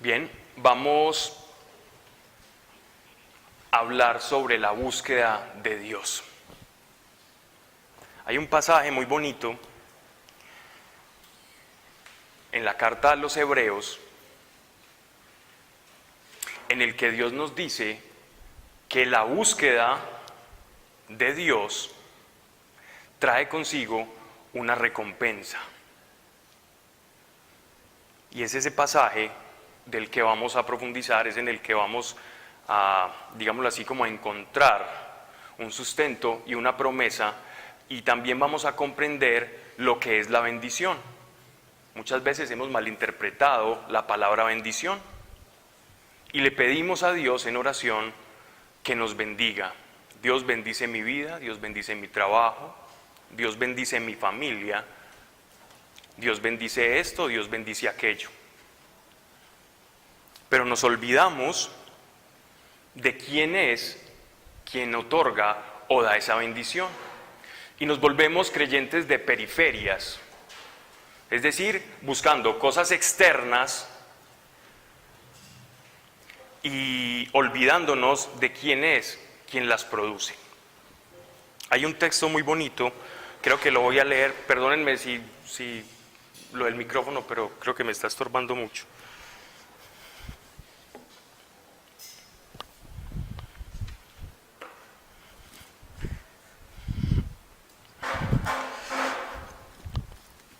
Bien, vamos a hablar sobre la búsqueda de Dios. Hay un pasaje muy bonito en la carta a los Hebreos en el que Dios nos dice que la búsqueda de Dios trae consigo una recompensa. Y es ese pasaje del que vamos a profundizar, es en el que vamos a, digámoslo así, como a encontrar un sustento y una promesa, y también vamos a comprender lo que es la bendición. Muchas veces hemos malinterpretado la palabra bendición y le pedimos a Dios en oración que nos bendiga. Dios bendice mi vida, Dios bendice mi trabajo, Dios bendice mi familia, Dios bendice esto, Dios bendice aquello. Pero nos olvidamos de quién es quien otorga o da esa bendición. Y nos volvemos creyentes de periferias, es decir, buscando cosas externas y olvidándonos de quién es quien las produce. Hay un texto muy bonito, creo que lo voy a leer, perdónenme si lo del micrófono, pero creo que me está estorbando mucho.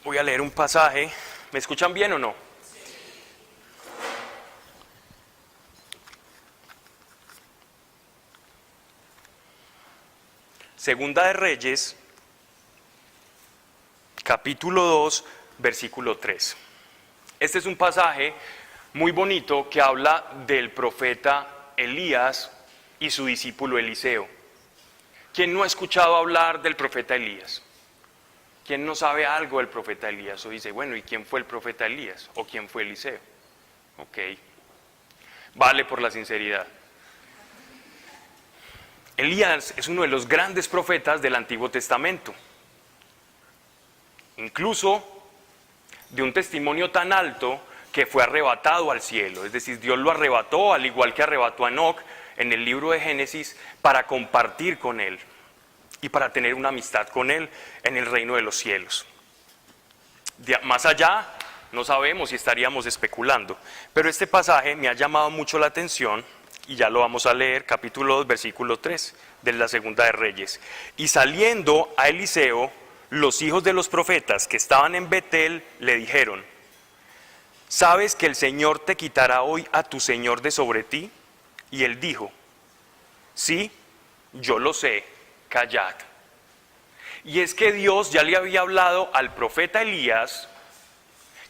Voy a leer un pasaje. ¿Me escuchan bien o no? Segunda de Reyes, capítulo 2, versículo 3. Este es un pasaje muy bonito que habla del profeta Elías y su discípulo Eliseo. ¿Quién no ha escuchado hablar del profeta Elías? ¿Quién no sabe algo del profeta Elías? O dice, bueno, ¿y quién fue el profeta Elías? ¿O quién fue Eliseo? Ok, vale por la sinceridad. Elías es uno de los grandes profetas del Antiguo Testamento. Incluso de un testimonio tan alto que fue arrebatado al cielo. Es decir, Dios lo arrebató, al igual que arrebató a Enoc en el libro de Génesis, para compartir con él y para tener una amistad con él en el reino de los cielos. Más allá, no sabemos si estaríamos especulando, pero este pasaje me ha llamado mucho la atención y ya lo vamos a leer, capítulo 2, versículo 3 de la Segunda de Reyes. Y saliendo a Eliseo, los hijos de los profetas que estaban en Betel le dijeron: ¿sabes que el Señor te quitará hoy a tu señor de sobre ti? Y él dijo: sí, yo lo sé, callad. Y es que Dios ya le había hablado al profeta Elías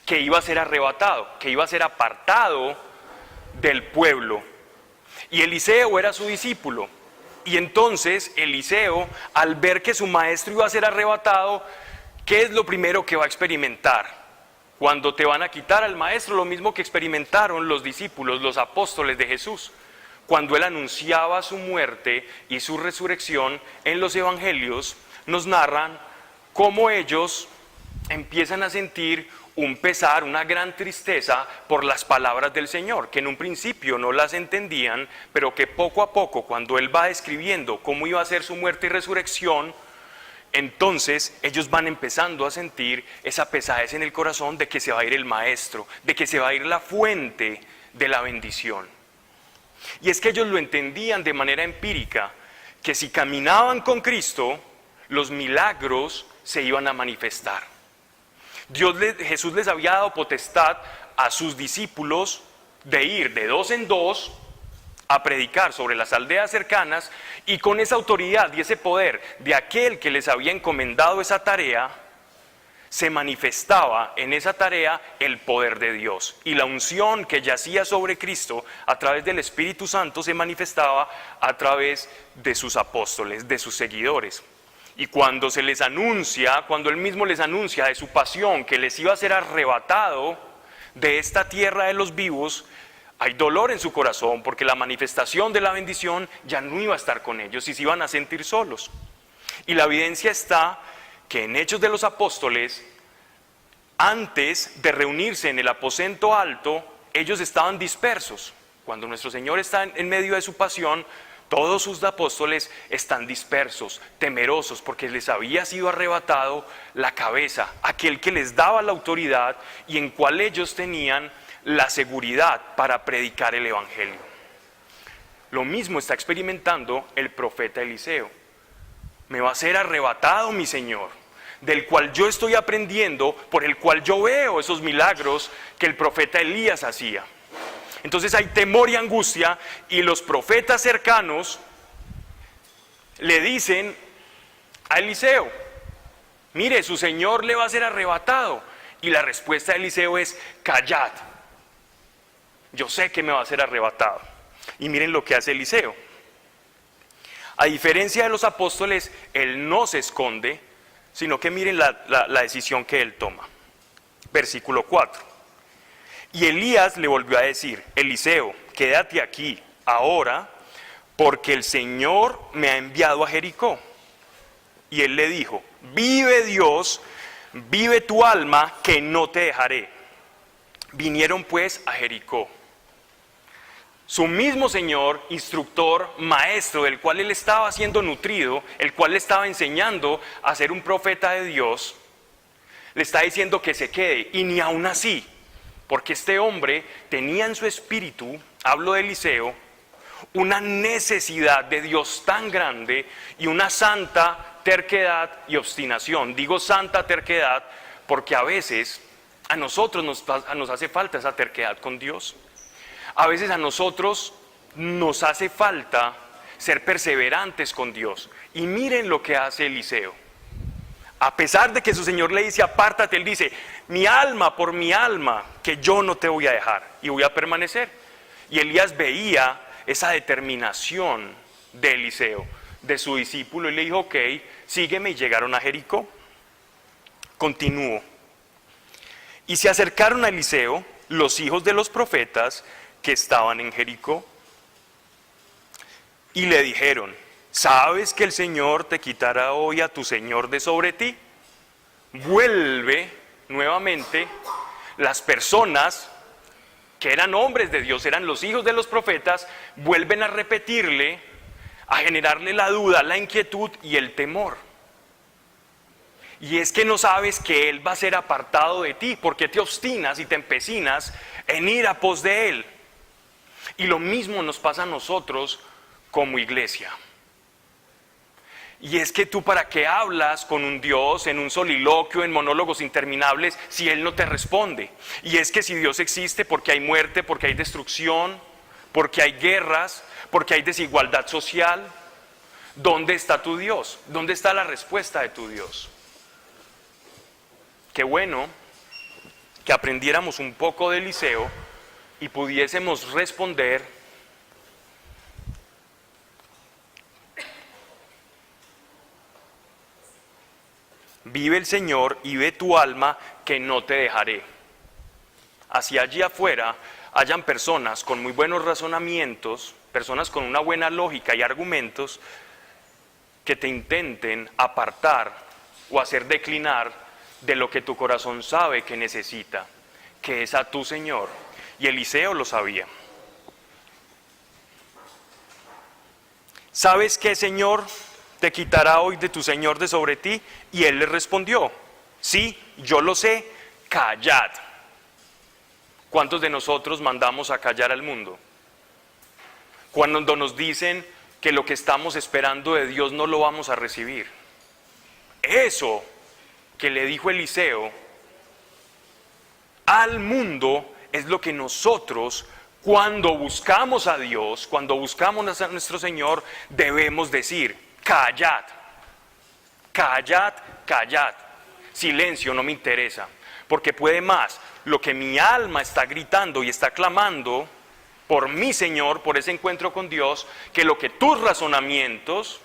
que iba a ser arrebatado, que iba a ser apartado del pueblo. Y Eliseo era su discípulo. Y entonces Eliseo, al ver que su maestro iba a ser arrebatado, ¿qué es lo primero que va a experimentar? Cuando te van a quitar al maestro, lo mismo que experimentaron los discípulos, los apóstoles de Jesús. Cuando él anunciaba su muerte y su resurrección, en los evangelios nos narran cómo ellos empiezan a sentir un pesar, una gran tristeza por las palabras del Señor, que en un principio no las entendían, pero que poco a poco, cuando él va describiendo cómo iba a ser su muerte y resurrección, entonces ellos van empezando a sentir esa pesadez en el corazón de que se va a ir el maestro, de que se va a ir la fuente de la bendición. Y es que ellos lo entendían de manera empírica, que si caminaban con Cristo, los milagros se iban a manifestar. Jesús les había dado potestad a sus discípulos de ir de dos en dos a predicar sobre las aldeas cercanas, y con esa autoridad y ese poder de aquel que les había encomendado esa tarea, se manifestaba en esa tarea el poder de Dios, y la unción que yacía sobre Cristo a través del Espíritu Santo se manifestaba a través de sus apóstoles, de sus seguidores. Y cuando se les anuncia, cuando él mismo les anuncia de su pasión, que les iba a ser arrebatado de esta tierra de los vivos, hay dolor en su corazón, porque la manifestación de la bendición ya no iba a estar con ellos y se iban a sentir solos. Y la evidencia está que en Hechos de los Apóstoles, antes de reunirse en el aposento alto, ellos estaban dispersos. Cuando nuestro Señor está en medio de su pasión, todos sus apóstoles están dispersos, temerosos, porque les había sido arrebatado la cabeza, aquel que les daba la autoridad y en cual ellos tenían la seguridad para predicar el evangelio. Lo mismo está experimentando el profeta Eliseo. Me va a ser arrebatado mi Señor, del cual yo estoy aprendiendo, por el cual yo veo esos milagros que el profeta Elías hacía. Entonces hay temor y angustia, y los profetas cercanos le dicen a Eliseo: mire, su Señor le va a ser arrebatado. Y la respuesta de Eliseo es: callad, yo sé que me va a ser arrebatado. Y miren lo que hace Eliseo. A diferencia de los apóstoles, él no se esconde, sino que miren la decisión que él toma. Versículo 4. Y Elías le volvió a decir: Eliseo, quédate aquí ahora, porque el Señor me ha enviado a Jericó. Y él le dijo: vive Dios, vive tu alma, que no te dejaré. Vinieron pues a Jericó. Su mismo Señor, instructor, maestro, del cual él estaba siendo nutrido, el cual le estaba enseñando a ser un profeta de Dios, le está diciendo que se quede, y ni aún así, porque este hombre tenía en su espíritu, hablo de Eliseo, una necesidad de Dios tan grande y una santa terquedad y obstinación. Digo santa terquedad porque a veces a nosotros nos hace falta esa terquedad con Dios. A veces a nosotros nos hace falta ser perseverantes con Dios. Y miren lo que hace Eliseo. A pesar de que su Señor le dice: apártate, él dice: mi alma por mi alma, que yo no te voy a dejar y voy a permanecer. Y Elías veía esa determinación de Eliseo, de su discípulo, y le dijo: ok, sígueme. Y llegaron a Jericó. Continúo. Y se acercaron a Eliseo los hijos de los profetas que estaban en Jericó, y le dijeron: ¿sabes que el Señor te quitará hoy a tu Señor de sobre ti? Vuelve nuevamente las personas que eran hombres de Dios, eran los hijos de los profetas, vuelven a repetirle, a generarle la duda, la inquietud y el temor. Y es que no sabes que Él va a ser apartado de ti, porque te obstinas y te empecinas en ir a pos de Él. Y lo mismo nos pasa a nosotros como iglesia. Y es que tú, ¿para qué hablas con un Dios en un soliloquio, en monólogos interminables, si Él no te responde? Y es que si Dios existe, porque hay muerte, porque hay destrucción, porque hay guerras, porque hay desigualdad social, ¿dónde está tu Dios? ¿Dónde está la respuesta de tu Dios? Qué bueno que aprendiéramos un poco de Eliseo y pudiésemos responder: vive el Señor y ve tu alma, que no te dejaré. Hacia allí afuera hayan personas con muy buenos razonamientos, personas con una buena lógica y argumentos, que te intenten apartar o hacer declinar de lo que tu corazón sabe que necesita, que es a tu Señor. Y Eliseo lo sabía. ¿Sabes qué, Señor, te quitará hoy de tu Señor de sobre ti? Y él le respondió: sí, yo lo sé, callad. ¿Cuántos de nosotros mandamos a callar al mundo? Cuando nos dicen que lo que estamos esperando de Dios no lo vamos a recibir. Eso que le dijo Eliseo al mundo es lo que nosotros, cuando buscamos a Dios, cuando buscamos a nuestro Señor, debemos decir: callad, callad, callad. Silencio no me interesa, porque puede más lo que mi alma está gritando y está clamando por mi Señor, por ese encuentro con Dios, que lo que tus razonamientos,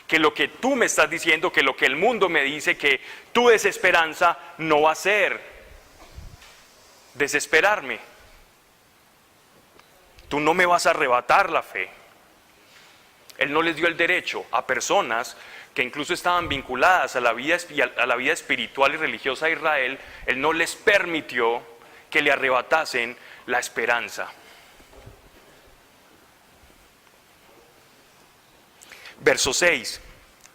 que lo que tú me estás diciendo, que lo que el mundo me dice, que tu desesperanza no va a ser desesperarme. Tú no me vas a arrebatar la fe. Él no les dio el derecho a personas que incluso estaban vinculadas a la vida espiritual y religiosa de Israel. Él no les permitió que le arrebatasen la esperanza. Verso 6.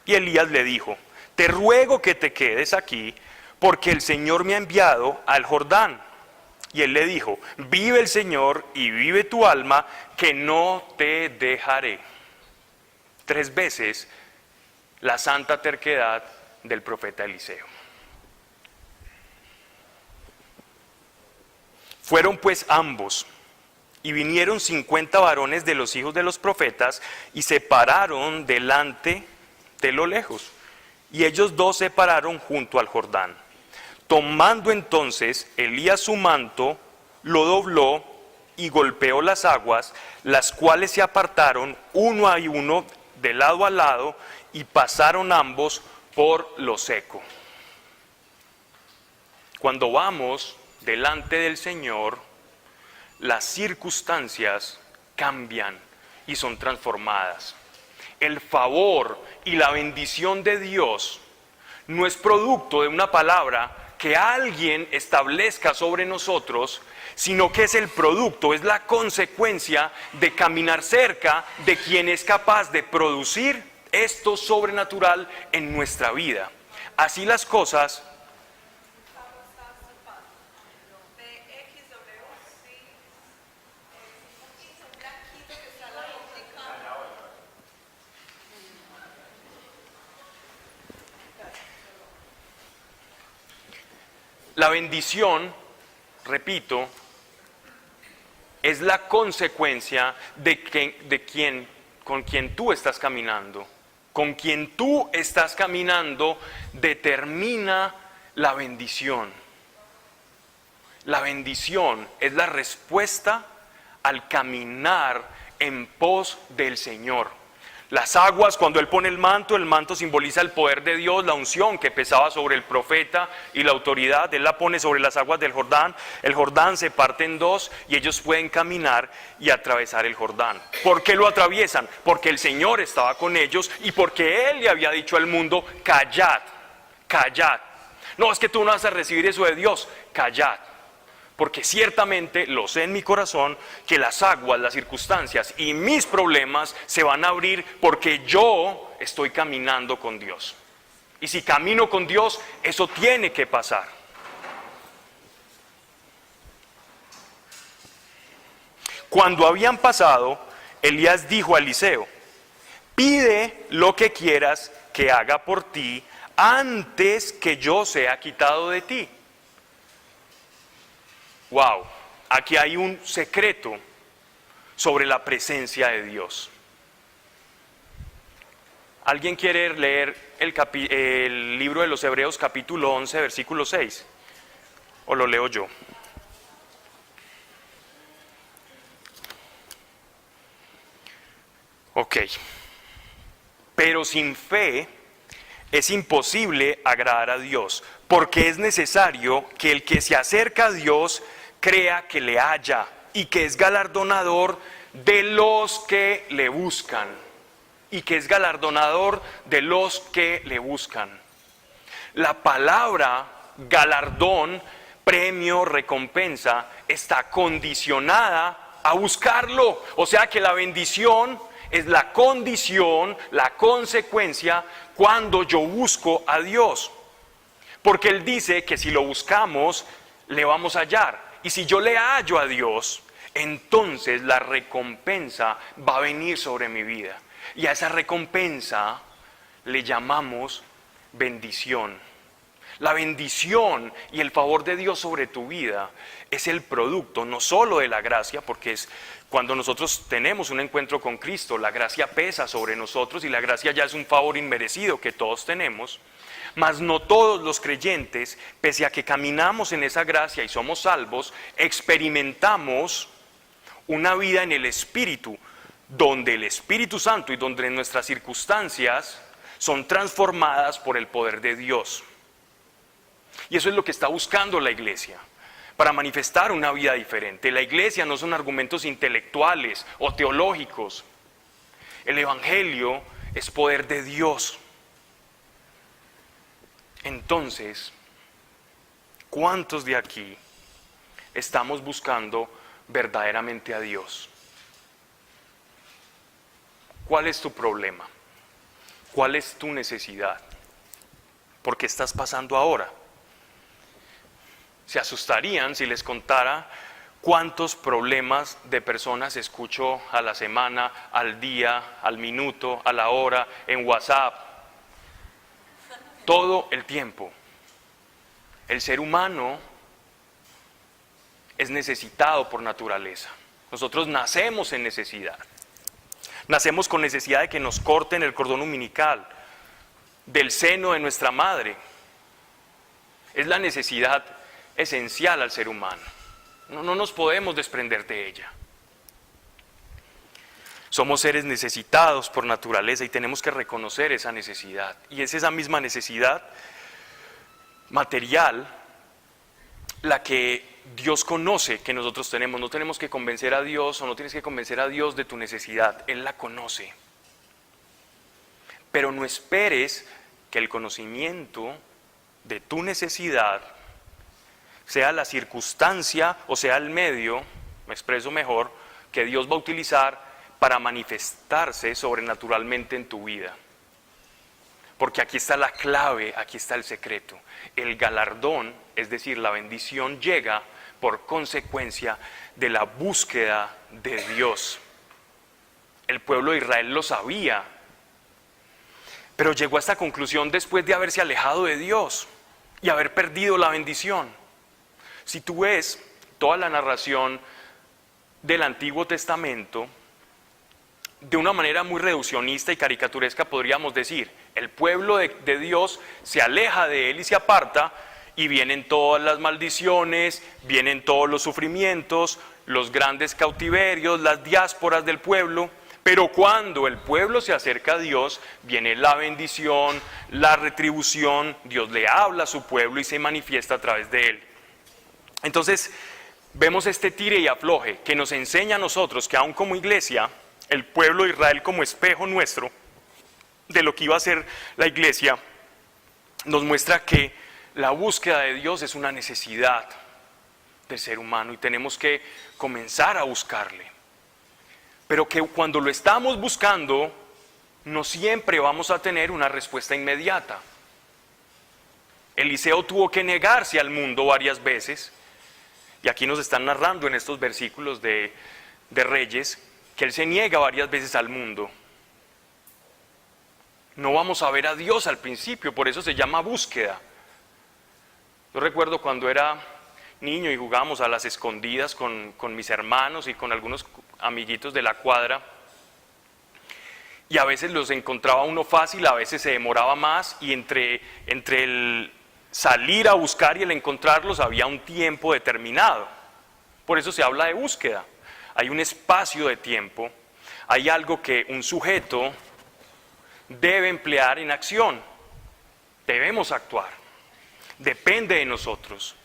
Y Elías le dijo: te ruego que te quedes aquí, porque el Señor me ha enviado al Jordán. Y él le dijo: vive el Señor y vive tu alma, que no te dejaré. 3 veces la santa terquedad del profeta Eliseo. Fueron pues ambos, y vinieron 50 varones de los hijos de los profetas, y se pararon delante de lo lejos. Y ellos dos se pararon junto al Jordán. Tomando entonces Elías su manto, lo dobló y golpeó las aguas, las cuales se apartaron uno a uno de lado a lado, y pasaron ambos por lo seco. Cuando vamos delante del Señor, las circunstancias cambian y son transformadas. El favor y la bendición de Dios no es producto de una palabra que alguien establezca sobre nosotros, sino que es el producto, es la consecuencia de caminar cerca de quien es capaz de producir esto sobrenatural en nuestra vida. Así las cosas. La bendición, repito, es la consecuencia con quien tú estás caminando. Con quien tú estás caminando determina la bendición. La bendición es la respuesta al caminar en pos del Señor. Las aguas, cuando Él pone el manto simboliza el poder de Dios, la unción que pesaba sobre el profeta y la autoridad. Él la pone sobre las aguas del Jordán. El Jordán se parte en dos y ellos pueden caminar y atravesar el Jordán. ¿Por qué lo atraviesan? Porque el Señor estaba con ellos y porque Él le había dicho al mundo: callad, callad. No, es que tú no vas a recibir eso de Dios, callad. Porque ciertamente lo sé en mi corazón que las aguas, las circunstancias y mis problemas se van a abrir porque yo estoy caminando con Dios. Y si camino con Dios, eso tiene que pasar. Cuando habían pasado, Elías dijo a Eliseo: pide lo que quieras que haga por ti antes que yo sea quitado de ti. Wow, aquí hay un secreto sobre la presencia de Dios. ¿Alguien quiere leer el libro de los Hebreos capítulo 11, versículo 6? ¿O lo leo yo? Ok. Pero sin fe es imposible agradar a Dios, porque es necesario que el que se acerca a Dios crea que le halla y que es galardonador de los que le buscan. Y que es galardonador de los que le buscan. La palabra galardón, premio, recompensa, está condicionada a buscarlo. O sea que la bendición es la condición, la consecuencia cuando yo busco a Dios. Porque Él dice que si lo buscamos, le vamos a hallar. Y si yo le hallo a Dios, entonces la recompensa va a venir sobre mi vida. Y a esa recompensa le llamamos bendición. La bendición y el favor de Dios sobre tu vida es el producto no solo de la gracia, porque es cuando nosotros tenemos un encuentro con Cristo, la gracia pesa sobre nosotros y la gracia ya es un favor inmerecido que todos tenemos. Mas no todos los creyentes, pese a que caminamos en esa gracia y somos salvos, experimentamos una vida en el Espíritu, donde el Espíritu Santo y donde nuestras circunstancias son transformadas por el poder de Dios. Y eso es lo que está buscando la iglesia, para manifestar una vida diferente. La iglesia no son argumentos intelectuales o teológicos. El Evangelio es poder de Dios. Entonces, ¿cuántos de aquí estamos buscando verdaderamente a Dios. ¿Cuál es tu problema? ¿Cuál es tu necesidad? ¿Por qué estás pasando ahora? Se asustarían si les contara cuántos problemas de personas escucho a la semana, al día, al minuto, a la hora, en WhatsApp. Todo el tiempo. El ser humano es necesitado por naturaleza. Nosotros nacemos en necesidad. Nacemos con necesidad de que nos corten el cordón umbilical, del seno de nuestra madre. Es la necesidad esencial al ser humano. No nos podemos desprender de ella. Somos seres necesitados por naturaleza y tenemos que reconocer esa necesidad. Y es esa misma necesidad material la que Dios conoce que nosotros tenemos. No tenemos que convencer a Dios, o no tienes que convencer a Dios de tu necesidad. Él la conoce. Pero no esperes que el conocimiento de tu necesidad sea la circunstancia o sea el medio, me expreso mejor, que Dios va a utilizar para manifestarse sobrenaturalmente en tu vida. Porque aquí está la clave, aquí está el secreto. El galardón, es decir, la bendición, llega por consecuencia de la búsqueda de Dios. El pueblo de Israel lo sabía, pero llegó a esta conclusión después de haberse alejado de Dios y haber perdido la bendición. Si tú ves toda la narración del Antiguo Testamento, de una manera muy reduccionista y caricaturesca podríamos decir, el pueblo de Dios se aleja de Él y se aparta, y vienen todas las maldiciones, vienen todos los sufrimientos, los grandes cautiverios, las diásporas del pueblo. Pero cuando el pueblo se acerca a Dios, viene la bendición, la retribución, Dios le habla a su pueblo y se manifiesta a través de él. Entonces, vemos este tire y afloje que nos enseña a nosotros que aún como iglesia, el pueblo de Israel como espejo nuestro de lo que iba a ser la iglesia, nos muestra que la búsqueda de Dios es una necesidad del ser humano y tenemos que comenzar a buscarle. Pero que cuando lo estamos buscando, no siempre vamos a tener una respuesta inmediata. Eliseo tuvo que negarse al mundo varias veces, y aquí nos están narrando en estos versículos de Reyes, que él se niega varias veces al mundo. No vamos a ver a Dios al principio, por eso se llama búsqueda. Yo recuerdo cuando era niño y jugábamos a las escondidas con mis hermanos y con algunos amiguitos de la cuadra, y a veces los encontraba uno fácil, a veces se demoraba más, y entre el salir a buscar y el encontrarlos había un tiempo determinado. Por eso se habla de búsqueda. Hay un espacio de tiempo, hay algo que un sujeto debe emplear en acción. Debemos actuar. Depende de nosotros.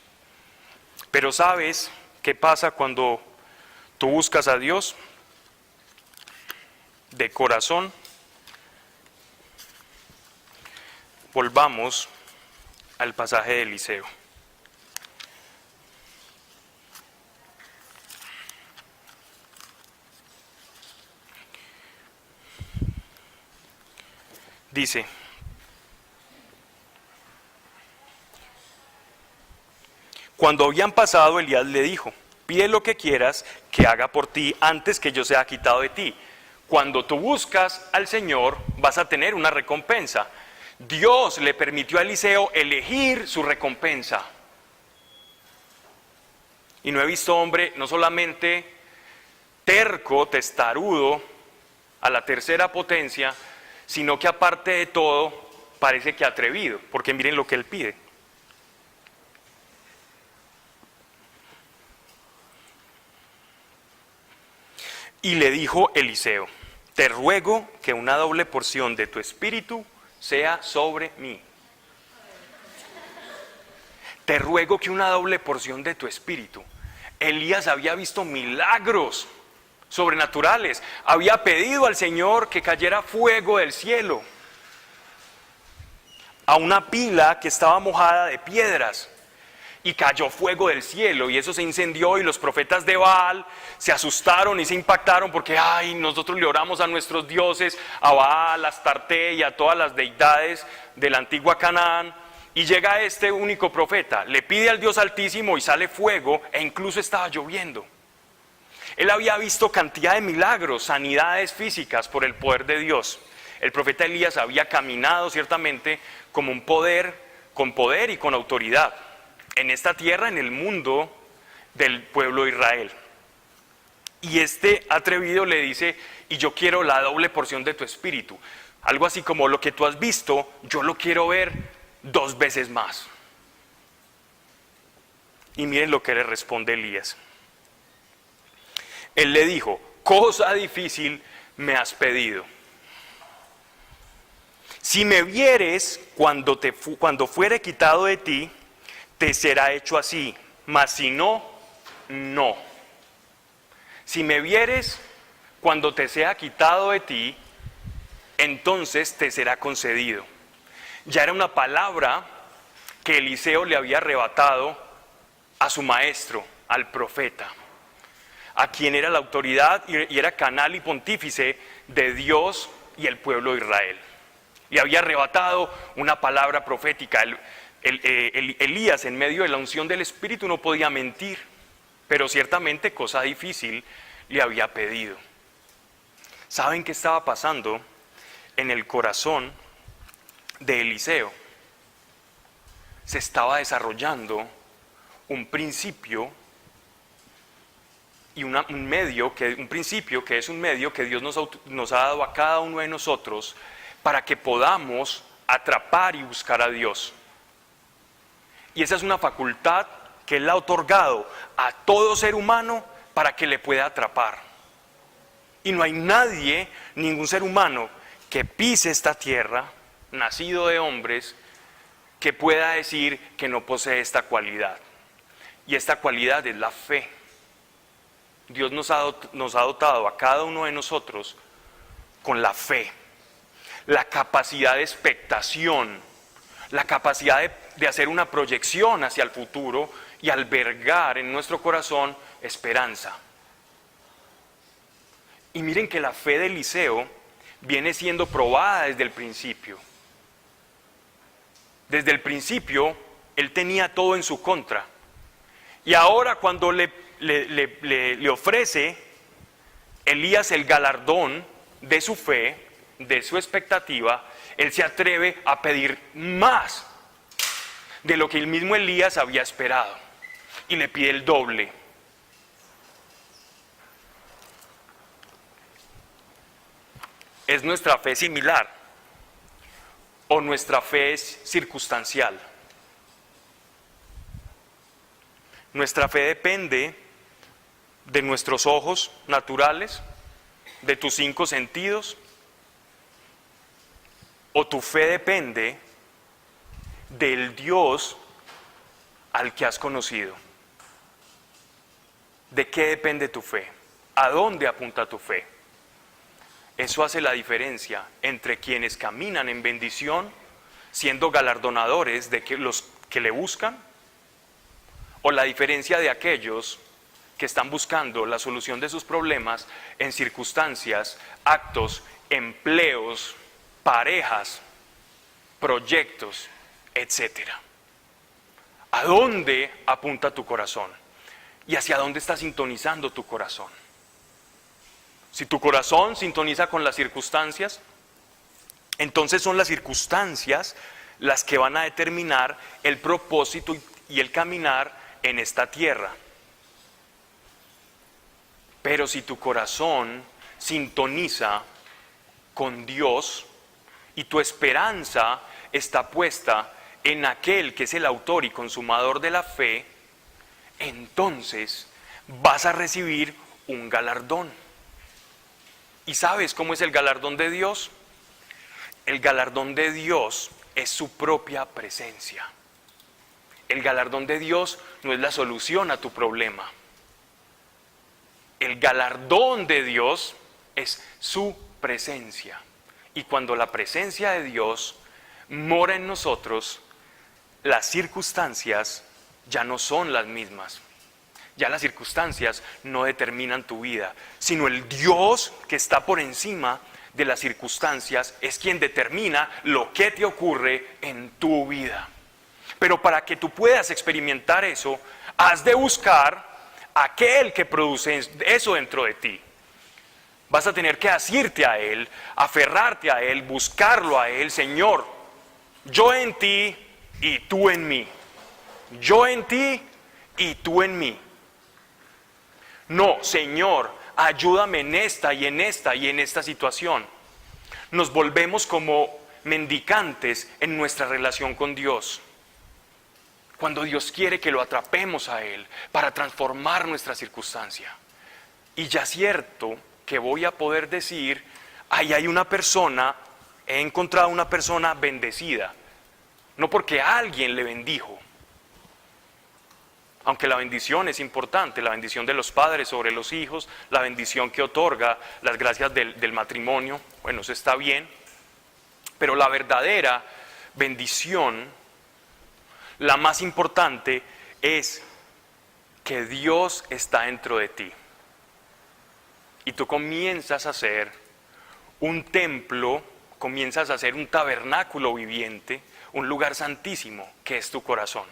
Pero ¿sabes qué pasa cuando tú buscas a Dios de corazón? Volvamos al pasaje de Eliseo. Dice: cuando habían pasado, Elías le dijo: pide lo que quieras que haga por ti antes que yo sea quitado de ti. Cuando tú buscas al Señor, vas a tener una recompensa. Dios le permitió a Eliseo elegir su recompensa. Y no he visto hombre no solamente terco, testarudo, a la tercera potencia, sino que aparte de todo, parece que atrevido, porque miren lo que él pide. Y le dijo Eliseo: te ruego que una doble porción de tu espíritu sea sobre mí. Te ruego que una doble porción de tu espíritu. Elías había visto milagros sobrenaturales, había pedido al Señor que cayera fuego del cielo a una pila que estaba mojada de piedras, y cayó fuego del cielo y eso se incendió y los profetas de Baal se asustaron y se impactaron porque ay, nosotros le oramos a nuestros dioses, a Baal, a Astarte y a todas las deidades de la antigua Canaán, y llega este único profeta, le pide al Dios Altísimo y sale fuego e incluso estaba lloviendo. Él había visto cantidad de milagros, sanidades físicas por el poder de Dios. El profeta Elías había caminado ciertamente como un poder, con poder y con autoridad en esta tierra, en el mundo del pueblo de Israel. Y este atrevido le dice, y yo quiero la doble porción de tu espíritu. Algo así como lo que tú has visto, yo lo quiero ver 2 veces más. Y miren lo que le responde Elías. Él le dijo, cosa difícil me has pedido. Si me vieres cuando fuere quitado de ti, te será hecho así, mas si no, no. Si me vieres cuando te sea quitado de ti, entonces te será concedido. Ya era una palabra que Eliseo le había arrebatado a su maestro, al profeta, a quien era la autoridad y era canal y pontífice de Dios y el pueblo de Israel. Le había arrebatado una palabra profética. Elías, en medio de la unción del Espíritu, no podía mentir, pero ciertamente cosa difícil le había pedido. ¿Saben qué estaba pasando en el corazón de Eliseo? Se estaba desarrollando un principio y un principio que es un medio que Dios nos ha dado a cada uno de nosotros para que podamos atrapar y buscar a Dios. Y esa es una facultad que Él ha otorgado a todo ser humano para que le pueda atrapar. Y no hay nadie, ningún ser humano que pise esta tierra, nacido de hombres, que pueda decir que no posee esta cualidad. Y esta cualidad es la fe. Dios nos ha dotado a cada uno de nosotros con la fe, la capacidad de expectación, la capacidad de hacer una proyección hacia el futuro y albergar en nuestro corazón esperanza. Y miren que la fe de Eliseo viene siendo probada desde el principio. Desde el principio, él tenía todo en su contra. Y ahora cuando le ofrece Elías el galardón de su fe, de su expectativa, él se atreve a pedir más de lo que el mismo Elías había esperado. Y le pide el doble. ¿Es nuestra fe similar? ¿O nuestra fe es circunstancial? Nuestra fe depende de nuestros ojos naturales, de tus 5 sentidos, o tu fe depende del Dios al que has conocido. ¿De qué depende tu fe? ¿A dónde apunta tu fe? Eso hace la diferencia entre quienes caminan en bendición, siendo galardonadores de los que le buscan, o la diferencia de aquellos que están buscando la solución de sus problemas en circunstancias, actos, empleos, parejas, proyectos, etc. ¿A dónde apunta tu corazón? ¿Y hacia dónde está sintonizando tu corazón? Si tu corazón sintoniza con las circunstancias, entonces son las circunstancias las que van a determinar el propósito y el caminar en esta tierra. Pero si tu corazón sintoniza con Dios y tu esperanza está puesta en aquel que es el autor y consumador de la fe, entonces vas a recibir un galardón. ¿Y sabes cómo es el galardón de Dios? El galardón de Dios es su propia presencia. El galardón de Dios no es la solución a tu problema. El galardón de Dios es su presencia. Y cuando la presencia de Dios mora en nosotros, las circunstancias ya no son las mismas. Ya las circunstancias no determinan tu vida, sino el Dios que está por encima de las circunstancias es quien determina lo que te ocurre en tu vida. Pero para que tú puedas experimentar eso, has de buscar aquel que produce eso dentro de ti. Vas a tener que asirte a Él, aferrarte a Él, buscarlo a Él. Señor, yo en ti y tú en mí. Yo en ti y tú en mí. No, Señor, ayúdame en esta y en esta y en esta situación. Nos volvemos como mendicantes en nuestra relación con Dios. Cuando Dios quiere que lo atrapemos a Él para transformar nuestra circunstancia. Y ya es cierto que voy a poder decir, ahí hay una persona, he encontrado una persona bendecida. No porque alguien le bendijo. Aunque la bendición es importante, la bendición de los padres sobre los hijos, la bendición que otorga las gracias del matrimonio, bueno, eso está bien, pero la verdadera bendición, la más importante, es que Dios está dentro de ti. Y tú comienzas a ser un templo, comienzas a ser un tabernáculo viviente, un lugar santísimo que es tu corazón.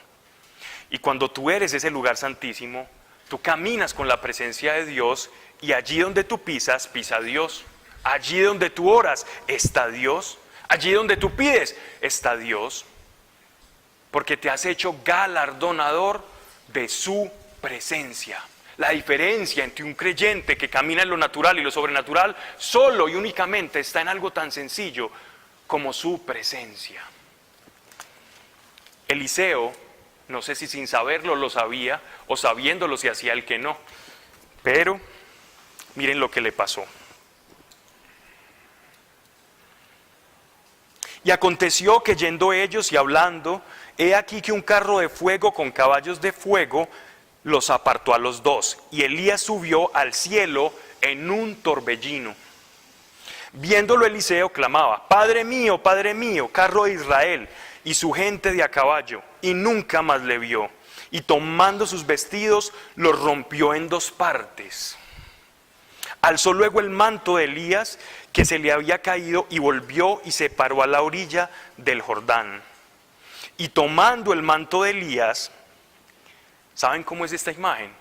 Y cuando tú eres ese lugar santísimo, tú caminas con la presencia de Dios y allí donde tú pisas, pisa Dios. Allí donde tú oras, está Dios. Allí donde tú pides, está Dios. Porque te has hecho galardonador de su presencia. La diferencia entre un creyente que camina en lo natural y lo sobrenatural solo y únicamente está en algo tan sencillo como su presencia. Eliseo, no sé si sin saberlo lo sabía o sabiéndolo se hacía el que no, pero miren lo que le pasó. Y aconteció que yendo ellos y hablando, he aquí que un carro de fuego con caballos de fuego los apartó a los dos, y Elías subió al cielo en un torbellino. Viéndolo Eliseo clamaba, Padre mío, carro de Israel y su gente de a caballo, y nunca más le vio. Y tomando sus vestidos, los rompió en dos partes. Alzó luego el manto de Elías, que se le había caído, y volvió y se paró a la orilla del Jordán. Y tomando el manto de Elías, ¿saben cómo es esta imagen?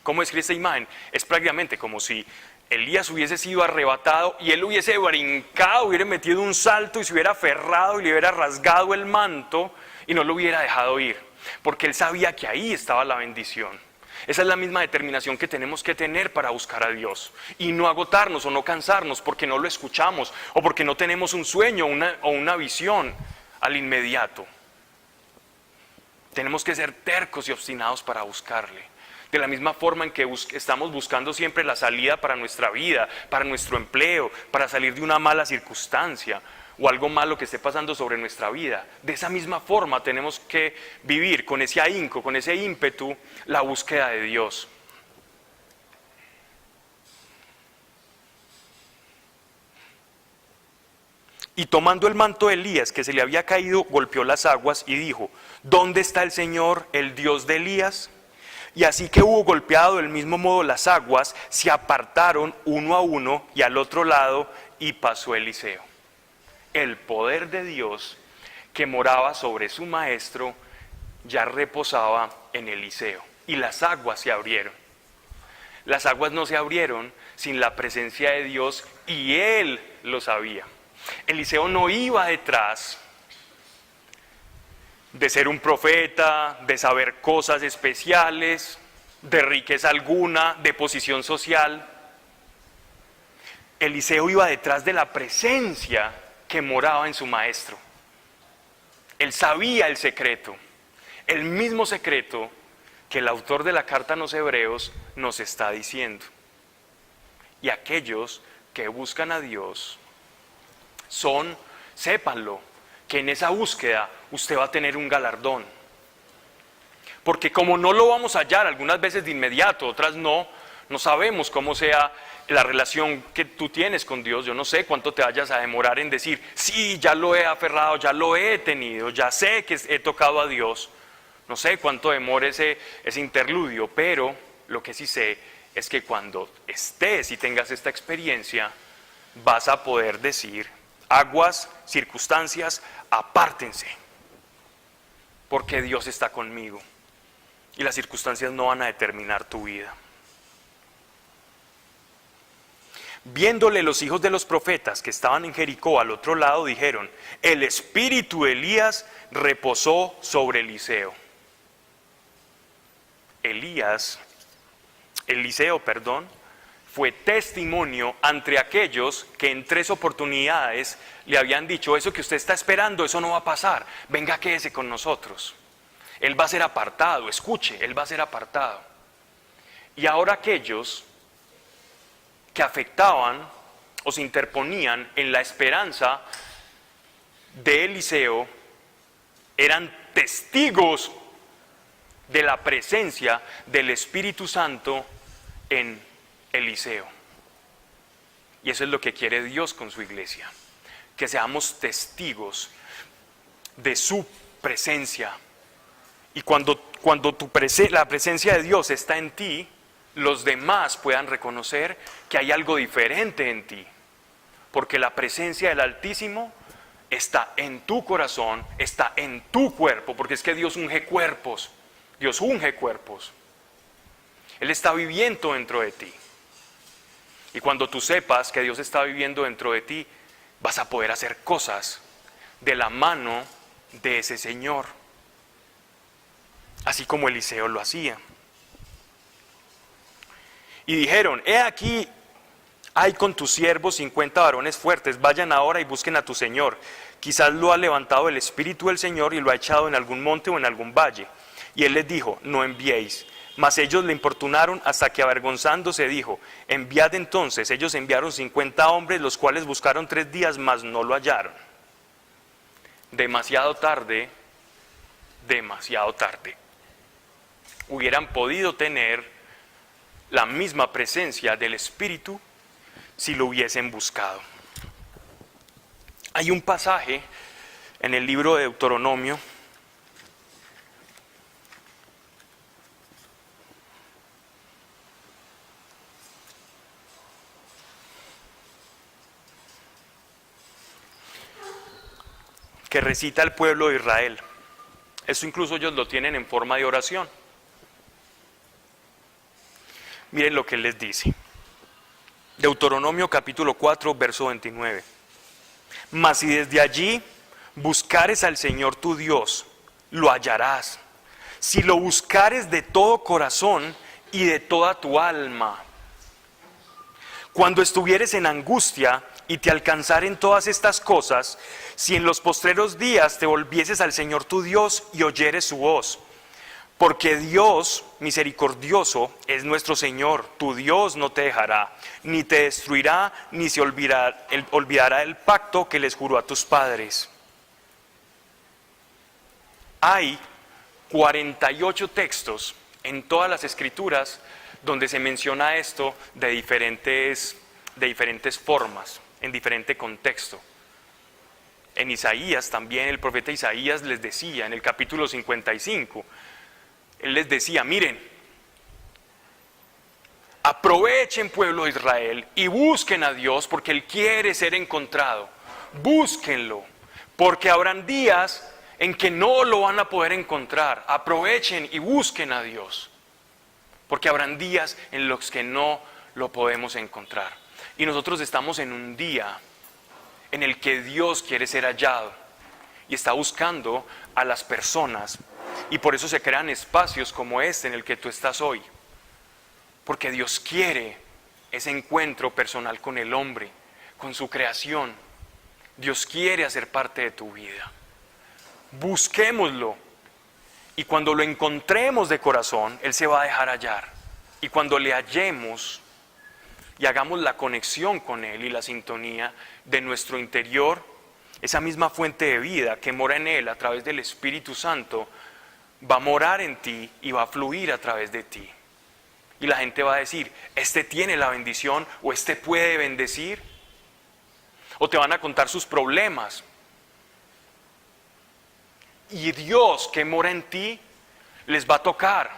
¿Cómo es esta imagen? Es prácticamente como si Elías hubiese sido arrebatado y él hubiese brincado, hubiera metido un salto y se hubiera aferrado y le hubiera rasgado el manto y no lo hubiera dejado ir, porque él sabía que ahí estaba la bendición. Esa es la misma determinación que tenemos que tener para buscar a Dios y no agotarnos o no cansarnos porque no lo escuchamos o porque no tenemos un sueño o una visión al inmediato. Tenemos que ser tercos y obstinados para buscarle. De la misma forma en que estamos buscando siempre la salida para nuestra vida, para nuestro empleo, para salir de una mala circunstancia o algo malo que esté pasando sobre nuestra vida. De esa misma forma tenemos que vivir con ese ahínco, con ese ímpetu, la búsqueda de Dios. Y tomando el manto de Elías que se le había caído, golpeó las aguas y dijo, ¿dónde está el Señor, el Dios de Elías? Y así que hubo golpeado del mismo modo las aguas, se apartaron uno a uno y al otro lado, y pasó Eliseo. El poder de Dios que moraba sobre su maestro ya reposaba en Eliseo, y las aguas se abrieron. Las aguas no se abrieron sin la presencia de Dios, y él lo sabía. Eliseo no iba detrás de ser un profeta, de saber cosas especiales, de riqueza alguna, de posición social. Eliseo iba detrás de la presencia que moraba en su maestro. Él sabía el secreto, el mismo secreto que el autor de la carta a los Hebreos nos está diciendo. Y aquellos que buscan a Dios sépanlo, que en esa búsqueda usted va a tener un galardón. Porque como no lo vamos a hallar, algunas veces de inmediato, otras no sabemos cómo sea la relación que tú tienes con Dios. Yo no sé cuánto te vayas a demorar en decir, sí, ya lo he aferrado, ya lo he tenido, ya sé que he tocado a Dios. No sé cuánto demore ese interludio, pero lo que sí sé es que cuando estés y tengas esta experiencia, vas a poder decir: aguas, circunstancias, apártense, porque Dios está conmigo y las circunstancias no van a determinar tu vida. Viéndole los hijos de los profetas que estaban en Jericó al otro lado, dijeron: el espíritu de Elías reposó sobre Eliseo. Eliseo, fue testimonio ante aquellos que en 3 oportunidades le habían dicho: eso que usted está esperando, eso no va a pasar, venga, quédese con nosotros. Él va a ser apartado, escuche, él va a ser apartado. Y ahora aquellos que afectaban o se interponían en la esperanza de Eliseo eran testigos de la presencia del Espíritu Santo en Eliseo. Y eso es lo que quiere Dios con su iglesia, que seamos testigos de su presencia. Y cuando la presencia de Dios está en ti, los demás puedan reconocer que hay algo diferente en ti, porque la presencia del Altísimo está en tu corazón, está en tu cuerpo, porque es que Dios unge cuerpos, Él está viviendo dentro de ti. Y cuando tú sepas que Dios está viviendo dentro de ti, vas a poder hacer cosas de la mano de ese Señor, así como Eliseo lo hacía. Y dijeron: he aquí, hay con tus siervos 50 varones fuertes, vayan ahora y busquen a tu Señor. Quizás lo ha levantado el Espíritu del Señor y lo ha echado en algún monte o en algún valle. Y él les dijo: no enviéis. Mas ellos le importunaron hasta que, avergonzándose, dijo: enviad entonces. Ellos enviaron 50 hombres, los cuales buscaron 3 días, mas no lo hallaron. Demasiado tarde. Hubieran podido tener la misma presencia del Espíritu si lo hubiesen buscado. Hay un pasaje en el libro de Deuteronomio que recita el pueblo de Israel. Eso incluso ellos lo tienen en forma de oración. Miren lo que él les dice. Deuteronomio capítulo 4, verso 29. Mas si desde allí buscares al Señor tu Dios, lo hallarás. Si lo buscares de todo corazón y de toda tu alma. Cuando estuvieres en angustia y te alcanzaren todas estas cosas, si en los postreros días te volvieses al Señor tu Dios y oyeres su voz. Porque Dios misericordioso es nuestro Señor, tu Dios no te dejará, ni te destruirá, ni se olvidará el pacto que les juró a tus padres. Hay 48 textos en todas las Escrituras donde se menciona esto de diferentes formas, en diferente contexto. En Isaías también, el profeta Isaías les decía, en el capítulo 55, él les decía: miren, aprovechen, pueblo de Israel, y busquen a Dios, porque Él quiere ser encontrado. Búsquenlo, porque habrán días en que no lo van a poder encontrar. Aprovechen y busquen a Dios, porque habrán días en los que no lo podemos encontrar. Y nosotros estamos en un día en el que Dios quiere ser hallado y está buscando a las personas. Y por eso se crean espacios como este en el que tú estás hoy. Porque Dios quiere ese encuentro personal con el hombre, con su creación. Dios quiere hacer parte de tu vida. Busquémoslo. Y cuando lo encontremos de corazón, Él se va a dejar hallar. Y cuando le hallemos y hagamos la conexión con Él y la sintonía de nuestro interior, esa misma fuente de vida que mora en Él a través del Espíritu Santo, va a morar en ti y va a fluir a través de ti. Y la gente va a decir: este tiene la bendición, o este puede bendecir. O te van a contar sus problemas. Y Dios que mora en ti les va a tocar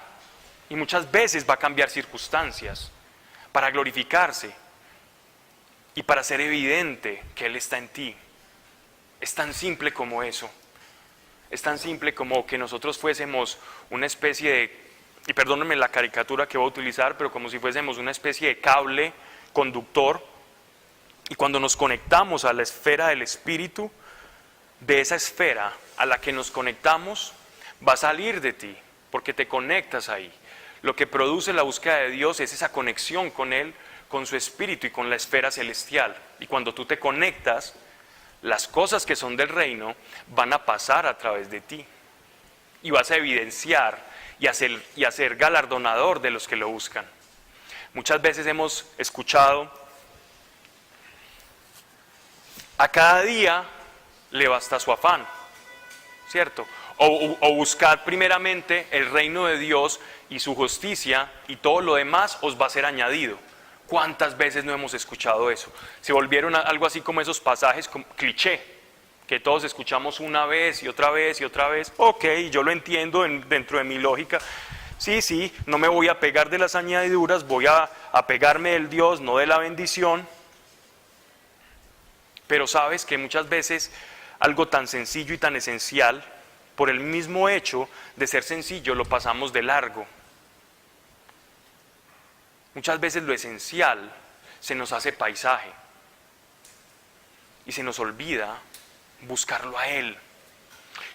y muchas veces va a cambiar circunstancias para glorificarse y para hacer evidente que Él está en ti. Es tan simple como eso. Es tan simple como que nosotros fuésemos una especie de, y perdónenme la caricatura que voy a utilizar, pero como si fuésemos una especie de cable conductor, y cuando nos conectamos a la esfera del Espíritu, de esa esfera a la que nos conectamos, va a salir de ti, porque te conectas ahí. Lo que produce la búsqueda de Dios es esa conexión con Él, con su Espíritu y con la esfera celestial. Y cuando tú te conectas, las cosas que son del reino van a pasar a través de ti. Y vas a evidenciar y a ser galardonador de los que lo buscan. Muchas veces hemos escuchado, a cada día le basta su afán, ¿cierto? O buscar primeramente el reino de Dios y su justicia, y todo lo demás os va a ser añadido. ¿Cuántas veces no hemos escuchado eso? Se volvieron algo así como esos pasajes como cliché, que todos escuchamos una vez y otra vez y otra vez. Ok, yo lo entiendo dentro de mi lógica. Sí, no me voy a pegar de las añadiduras, voy a pegarme del Dios, no de la bendición. Pero sabes que muchas veces algo tan sencillo y tan esencial, por el mismo hecho de ser sencillo, lo pasamos de largo. Muchas veces lo esencial se nos hace paisaje y se nos olvida buscarlo a Él.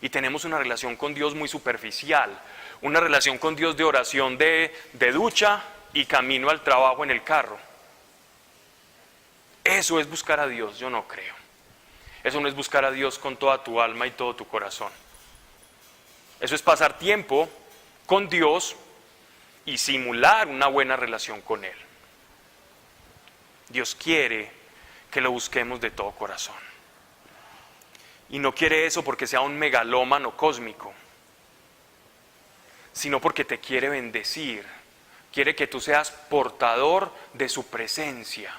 Y tenemos una relación con Dios muy superficial, una relación con Dios de oración de ducha y camino al trabajo en el carro. Eso es buscar a Dios, yo no creo. Eso no es buscar a Dios con toda tu alma y todo tu corazón. Eso es pasar tiempo con Dios y simular una buena relación con Él. Dios quiere que lo busquemos de todo corazón. Y no quiere eso porque sea un megalómano cósmico, sino porque te quiere bendecir. Quiere que tú seas portador de su presencia.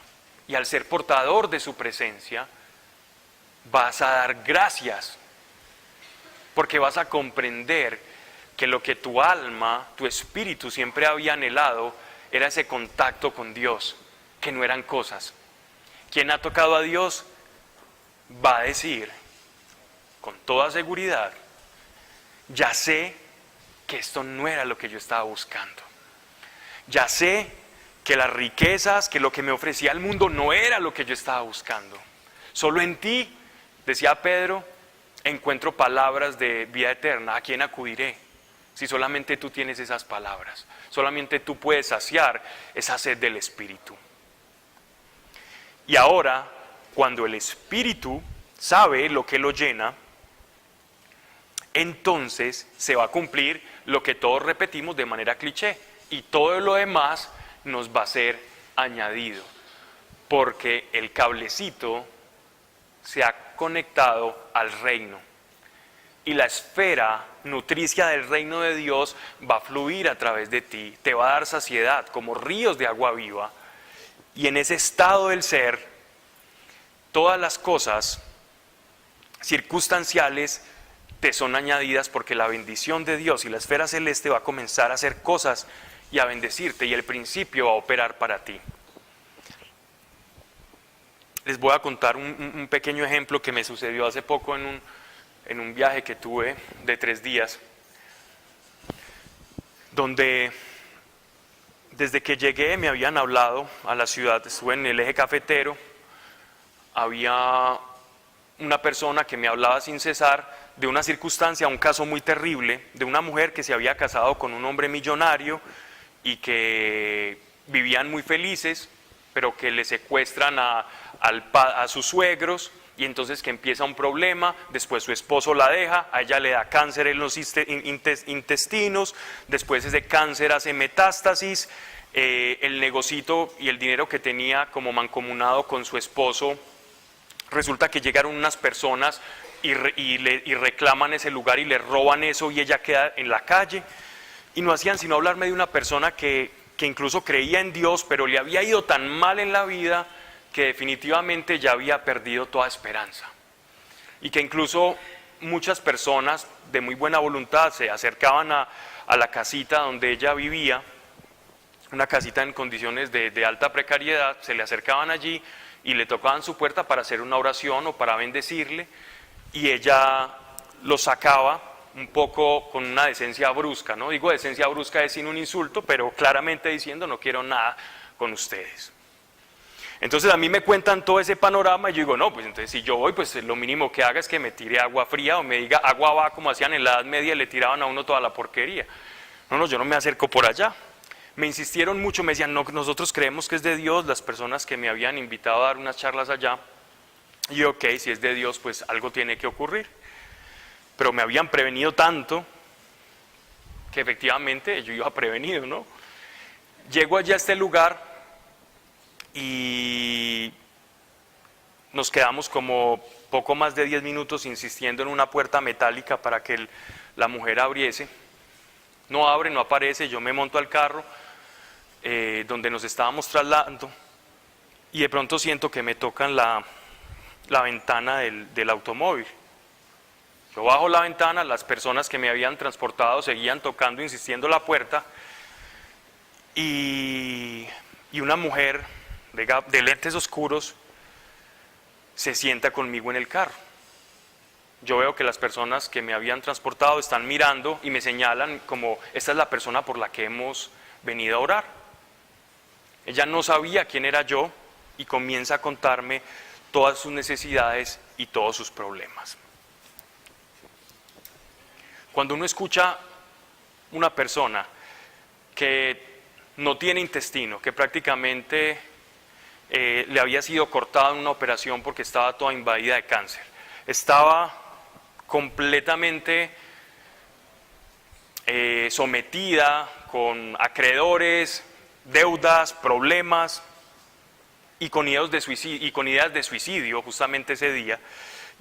Y al ser portador de su presencia, vas a dar gracias, porque vas a comprender que lo que tu alma, tu espíritu siempre había anhelado era ese contacto con Dios, que no eran cosas. Quien ha tocado a Dios va a decir con toda seguridad, ya sé que esto no era lo que yo estaba buscando. Ya sé que las riquezas, que lo que me ofrecía el mundo no era lo que yo estaba buscando. Solo en ti, decía Pedro, encuentro palabras de vida eterna. ¿A quién acudiré? Si solamente tú tienes esas palabras, solamente tú puedes saciar esa sed del Espíritu. Y ahora, cuando el Espíritu sabe lo que lo llena, entonces se va a cumplir lo que todos repetimos de manera cliché, y todo lo demás nos va a ser añadido, porque el cablecito se ha conectado al reino. Y la esfera nutricia del reino de Dios va a fluir a través de ti, te va a dar saciedad como ríos de agua viva. Y en ese estado del ser, todas las cosas circunstanciales te son añadidas, porque la bendición de Dios y la esfera celeste va a comenzar a hacer cosas y a bendecirte, y el principio va a operar para ti. Les voy a contar un pequeño ejemplo que me sucedió hace poco en un viaje que tuve de 3 días, donde desde que llegué me habían hablado a la ciudad, estuve en el eje cafetero, había una persona que me hablaba sin cesar de una circunstancia, un caso muy terrible, de una mujer que se había casado con un hombre millonario y que vivían muy felices, pero que le secuestran a sus suegros, y entonces que empieza un problema. Después su esposo la deja, a ella le da cáncer en los intestinos, después ese cáncer hace metástasis, el negocito y el dinero que tenía como mancomunado con su esposo, resulta que llegaron unas personas y reclaman ese lugar y le roban eso, y ella queda en la calle. Y no hacían sino hablarme de una persona que incluso creía en Dios, pero le había ido tan mal en la vida que definitivamente ya había perdido toda esperanza. Y que incluso muchas personas de muy buena voluntad se acercaban a a la casita donde ella vivía, una casita en condiciones de alta precariedad, se le acercaban allí y le tocaban su puerta para hacer una oración o para bendecirle, y ella lo sacaba un poco con una decencia brusca, ¿no? Digo decencia brusca es sin un insulto, pero claramente diciendo no quiero nada con ustedes. Entonces a mí me cuentan todo ese panorama y yo digo, no, pues entonces si yo voy, pues lo mínimo que haga es que me tire agua fría o me diga agua va, como hacían en la Edad Media y le tiraban a uno toda la porquería. No, yo no me acerco por allá. Me insistieron mucho, me decían, no, nosotros creemos que es de Dios, las personas que me habían invitado a dar unas charlas allá. Y ok, si es de Dios, pues algo tiene que ocurrir. Pero me habían prevenido tanto que efectivamente yo iba prevenido, ¿no? Llego allá a este lugar y nos quedamos como poco más de 10 minutos insistiendo en una puerta metálica para que la mujer abriese. No abre, no aparece, yo me monto al carro donde nos estábamos trasladando y de pronto siento que me tocan la ventana del automóvil. Yo bajo la ventana, las personas que me habían transportado seguían tocando, insistiendo la puerta, y una mujer de lentes oscuros se sienta conmigo en el carro. Yo veo que las personas que me habían transportado están mirando y me señalan como, esta es la persona por la que hemos venido a orar. Ella no sabía quién era yo y comienza a contarme todas sus necesidades y todos sus problemas. Cuando uno escucha una persona que no tiene intestino, que prácticamente le había sido cortada en una operación porque estaba toda invadida de cáncer, estaba completamente sometida con acreedores, deudas, problemas y con ideas de suicidio justamente ese día.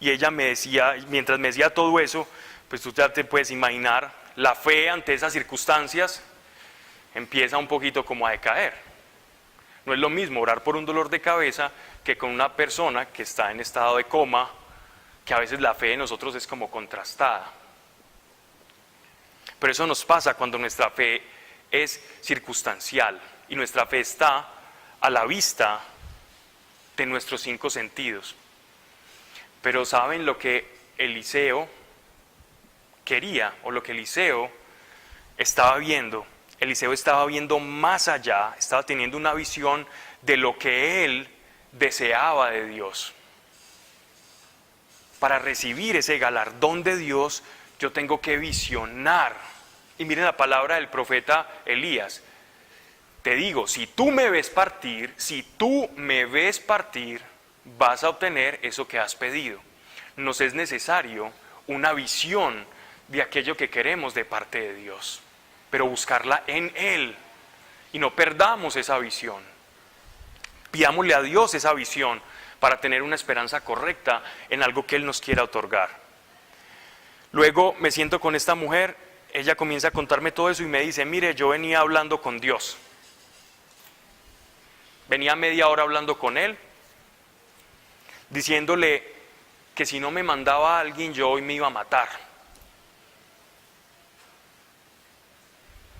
Y ella me decía, mientras me decía todo eso, pues tú ya te puedes imaginar, la fe ante esas circunstancias empieza un poquito como a decaer. No es lo mismo orar por un dolor de cabeza que con una persona que está en estado de coma, que a veces la fe de nosotros es como contrastada. Pero eso nos pasa cuando nuestra fe es circunstancial y nuestra fe está a la vista de nuestros 5 sentidos. Pero ¿saben lo que Eliseo quería o lo que Eliseo estaba viendo? Eliseo estaba viendo más allá, estaba teniendo una visión de lo que él deseaba de Dios. Para recibir ese galardón de Dios, yo tengo que visionar. Y miren la palabra del profeta Elías. Te digo, si tú me ves partir, vas a obtener eso que has pedido. Nos es necesario una visión de aquello que queremos de parte de Dios, pero buscarla en Él y no perdamos esa visión. Pidámosle a Dios esa visión para tener una esperanza correcta en algo que Él nos quiera otorgar. Luego me siento con esta mujer, ella comienza a contarme todo eso y me dice, mire, yo venía hablando con Dios. Venía media hora hablando con Él, diciéndole que si no me mandaba a alguien yo hoy me iba a matar.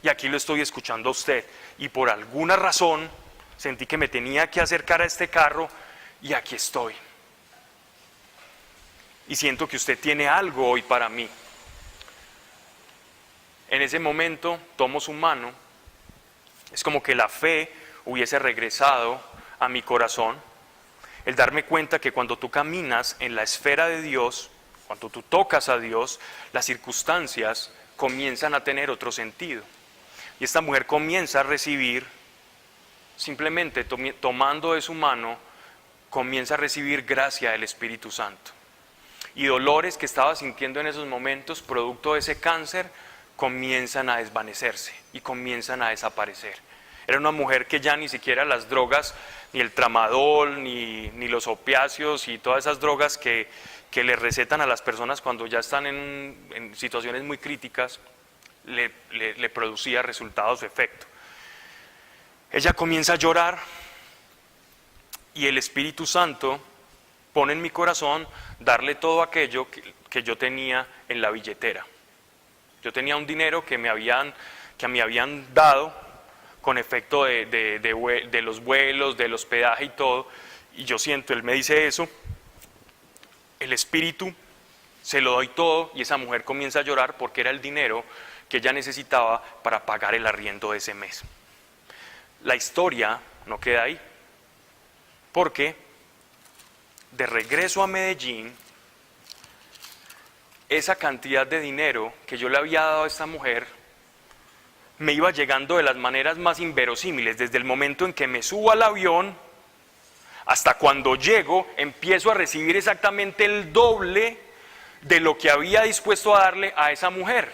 Y aquí lo estoy escuchando a usted y por alguna razón sentí que me tenía que acercar a este carro y aquí estoy. Y siento que usted tiene algo hoy para mí. En ese momento tomo su mano, es como que la fe hubiese regresado a mi corazón, el darme cuenta que cuando tú caminas en la esfera de Dios, cuando tú tocas a Dios, las circunstancias comienzan a tener otro sentido. Y esta mujer comienza a recibir, simplemente tomando de su mano, comienza a recibir gracia del Espíritu Santo. Y dolores que estaba sintiendo en esos momentos, producto de ese cáncer, comienzan a desvanecerse y comienzan a desaparecer. Era una mujer que ya ni siquiera las drogas, ni el tramadol, ni los opiáceos y todas esas drogas que le recetan a las personas cuando ya están en situaciones muy críticas, le producía resultados o efecto. Ella comienza a llorar y el Espíritu Santo pone en mi corazón darle todo aquello que yo tenía en la billetera. Yo tenía un dinero que me habían dado con efecto de los vuelos, del hospedaje y todo, y yo siento, él me dice eso, el espíritu, se lo doy todo, y esa mujer comienza a llorar porque era el dinero que ella necesitaba para pagar el arriendo de ese mes. La historia no queda ahí, porque de regreso a Medellín, esa cantidad de dinero que yo le había dado a esta mujer me iba llegando de las maneras más inverosímiles, desde el momento en que me subo al avión hasta cuando llego, empiezo a recibir exactamente el doble de lo que había dispuesto a darle a esa mujer.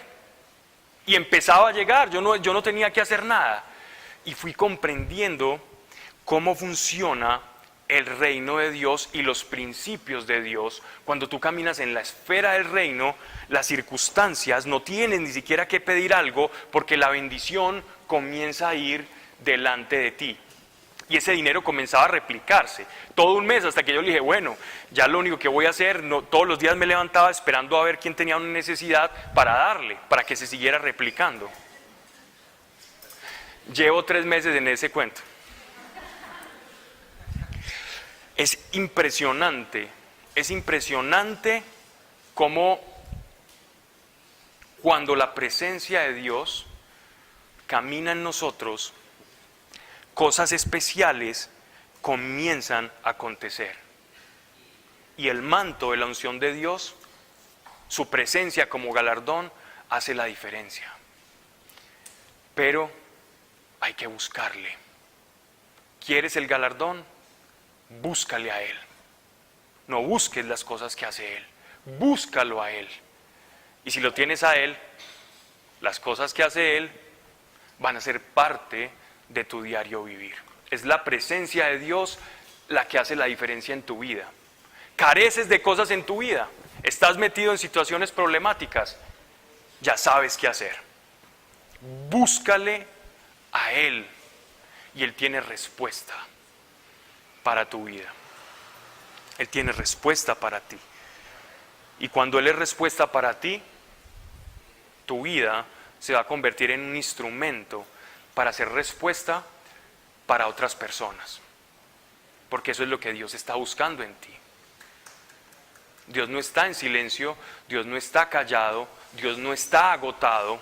Y empezaba a llegar, yo no tenía que hacer nada. Y fui comprendiendo cómo funciona el reino de Dios y los principios de Dios. Cuando tú caminas en la esfera del reino, las circunstancias no tienen ni siquiera que pedir algo, porque la bendición comienza a ir delante de ti. Y ese dinero comenzaba a replicarse todo un mes, hasta que yo le dije, bueno, ya lo único que voy a hacer, todos los días me levantaba esperando a ver quién tenía una necesidad para darle, para que se siguiera replicando. Llevo 3 meses en ese cuento. Es impresionante cómo cuando la presencia de Dios camina en nosotros, cosas especiales comienzan a acontecer. Y el manto de la unción de Dios, su presencia como galardón, hace la diferencia. Pero hay que buscarle. ¿Quieres el galardón? Búscale a Él. No busques las cosas que hace Él. Búscalo a Él. Y si lo tienes a Él, las cosas que hace Él van a ser parte de tu diario vivir. Es la presencia de Dios la que hace la diferencia en tu vida. Careces de cosas en tu vida. Estás metido en situaciones problemáticas. Ya sabes qué hacer. Búscale a Él y Él tiene respuesta para tu vida. Él tiene respuesta para ti. Y cuando Él es respuesta para ti, tu vida se va a convertir en un instrumento para hacer respuesta para otras personas. Porque eso es lo que Dios está buscando en ti. Dios no está en silencio, Dios no está callado, Dios no está agotado.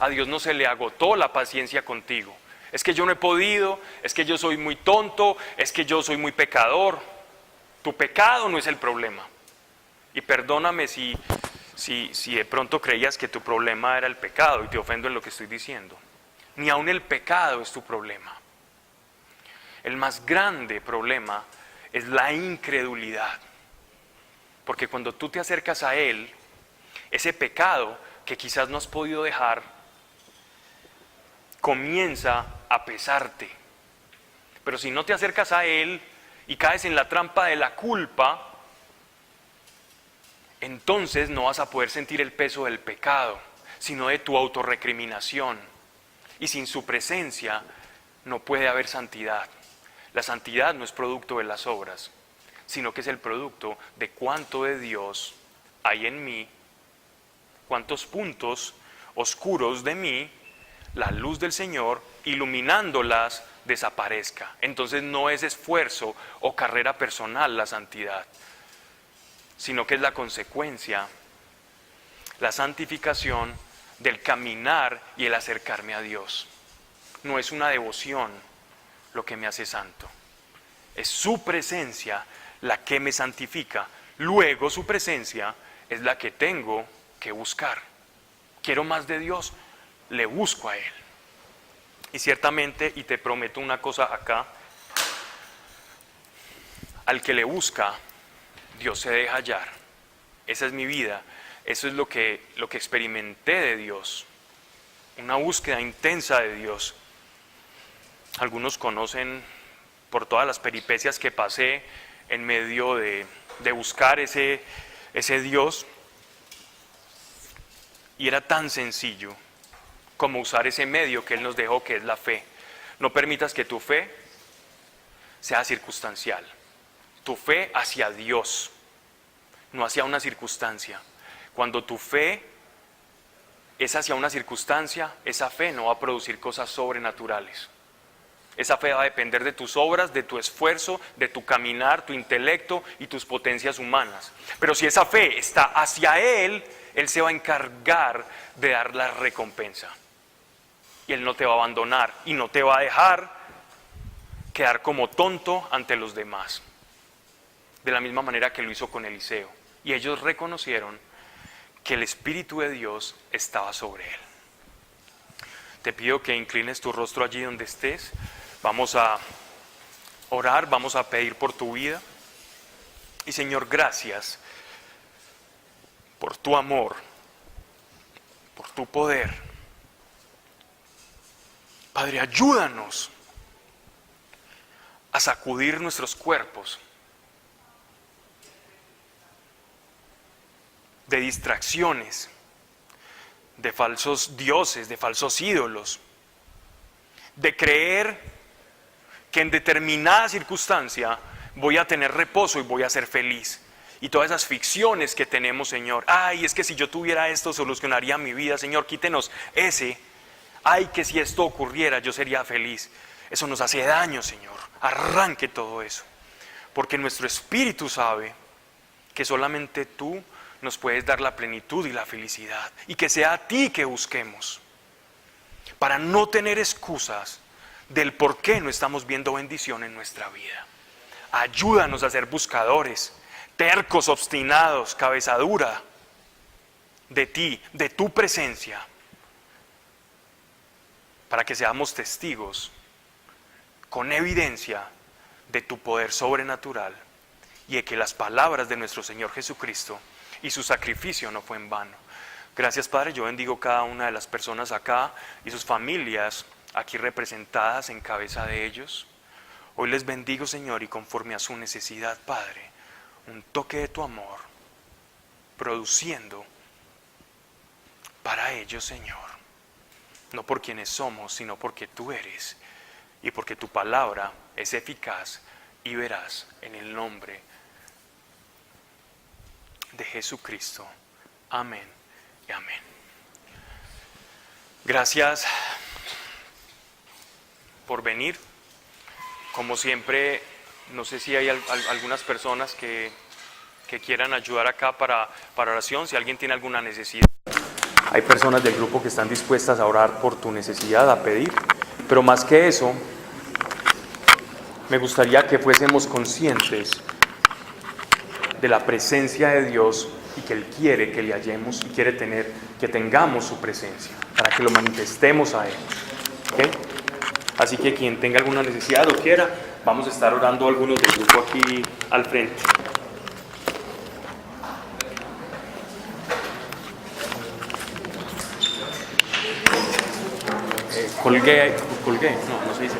A Dios no se le agotó la paciencia contigo. Es que yo no he podido, es que yo soy muy tonto, es que yo soy muy pecador. Tu pecado no es el problema. Y perdóname si de pronto creías que tu problema era el pecado y te ofendo en lo que estoy diciendo. Ni aun el pecado es tu problema. El más grande problema es la incredulidad. Porque cuando tú te acercas a Él, ese pecado que quizás no has podido dejar, comienza a pesarte. Pero si no te acercas a Él y caes en la trampa de la culpa, entonces no vas a poder sentir el peso del pecado, sino de tu autorrecriminación. Y sin su presencia no puede haber santidad. La santidad no es producto de las obras, sino que es el producto de cuánto de Dios hay en mí, cuántos puntos oscuros de mí, la luz del Señor, iluminándolas, desaparezca. Entonces no es esfuerzo o carrera personal la santidad, sino que es la consecuencia, la santificación del caminar y el acercarme a Dios. No es una devoción lo que me hace santo, es su presencia la que me santifica. Luego su presencia es la que tengo que buscar. Quiero más de Dios, le busco a Él. Y ciertamente, y te prometo una cosa acá, al que le busca, Dios se deja hallar. Esa es mi vida, eso es lo que experimenté de Dios, una búsqueda intensa de Dios. Algunos conocen por todas las peripecias que pasé en medio de buscar ese Dios, y era tan sencillo como usar ese medio que Él nos dejó, que es la fe. No permitas que tu fe sea circunstancial. Tu fe hacia Dios, no hacia una circunstancia. Cuando tu fe es hacia una circunstancia, esa fe no va a producir cosas sobrenaturales. Esa fe va a depender de tus obras, de tu esfuerzo, de tu caminar, tu intelecto y tus potencias humanas. Pero si esa fe está hacia Él, Él se va a encargar de dar la recompensa. Y Él no te va a abandonar y no te va a dejar quedar como tonto ante los demás. De la misma manera que lo hizo con Eliseo. Y ellos reconocieron que el Espíritu de Dios estaba sobre él. Te pido que inclines tu rostro allí donde estés. Vamos a orar, vamos a pedir por tu vida. Y Señor, gracias por tu amor, por tu poder. Padre, ayúdanos a sacudir nuestros cuerpos de distracciones, de falsos dioses, de falsos ídolos, de creer que en determinada circunstancia voy a tener reposo y voy a ser feliz. Y todas esas ficciones que tenemos, Señor, ay, es que si yo tuviera esto solucionaría mi vida, Señor, quítenos ese, ay, que si esto ocurriera yo sería feliz. Eso nos hace daño, Señor, arranque todo eso, porque nuestro espíritu sabe que solamente tú nos puedes dar la plenitud y la felicidad, y que sea a ti que busquemos, para no tener excusas del por qué no estamos viendo bendición en nuestra vida. Ayúdanos a ser buscadores, tercos, obstinados, cabeza dura de ti, de tu presencia, para que seamos testigos con evidencia de tu poder sobrenatural y de que las palabras de nuestro Señor Jesucristo y su sacrificio no fue en vano. Gracias, Padre, yo bendigo cada una de las personas acá y sus familias aquí representadas en cabeza de ellos. Hoy les bendigo, Señor, y conforme a su necesidad, Padre, un toque de tu amor, produciendo para ellos, Señor, no por quienes somos, sino porque tú eres y porque tu palabra es eficaz y veraz, en el nombre de Jesucristo. Amén y amén. Gracias por venir. Como siempre, no sé si hay algunas personas que quieran ayudar acá para oración, si alguien tiene alguna necesidad. Hay personas del grupo que están dispuestas a orar por tu necesidad, a pedir, pero más que eso, me gustaría que fuésemos conscientes de la presencia de Dios y que Él quiere que le hallemos y quiere que tengamos su presencia, para que lo manifestemos a Él. ¿Okay? Así que quien tenga alguna necesidad o quiera, vamos a estar orando algunos del grupo aquí al frente. Colgué, no se dice.